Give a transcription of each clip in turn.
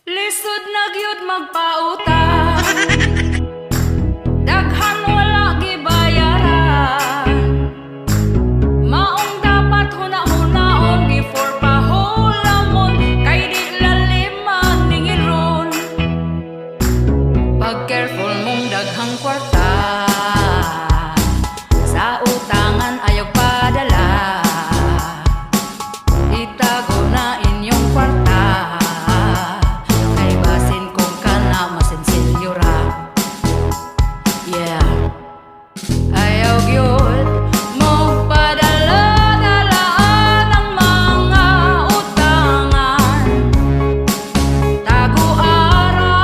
Lisod na gyud magpautang, daghan wala gibayaran. Maong dapat huna-hunaon before pahulamon, kay di laliman ningiron. Pag careful mong daghang kwarta, sa utangan ayaw padala. Itago na inyong kwarta, kay basin kung kana masensilyura. Yeah, ayaw gyud mo padala-dalaan ang mga utangan. Tago ara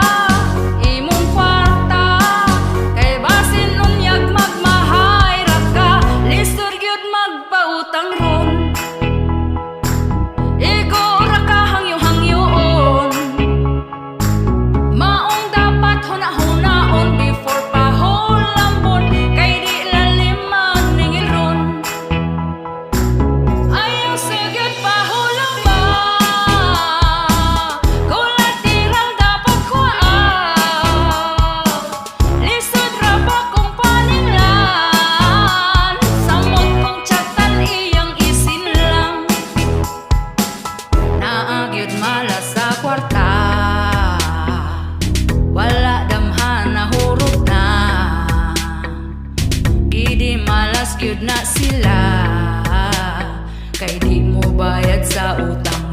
imong kwarta, kay basin unyag magmahay ra ka. Lisod gyud magpautang ron, igo ra ka hangyo-hangyoon. Maong dapat huna-hunaon before pahulamon, kay di laliman ningiron. Ayaw sigid pahulama, kulatirang dapat kuwaan. Lisod ra ba kung paninglan, samot kong tiyatan iyang isin lang. Naagyod malas sa kwarta, wala damhan na hurot na. Gidi malas gyud na sila, kay di mo bayad sa utang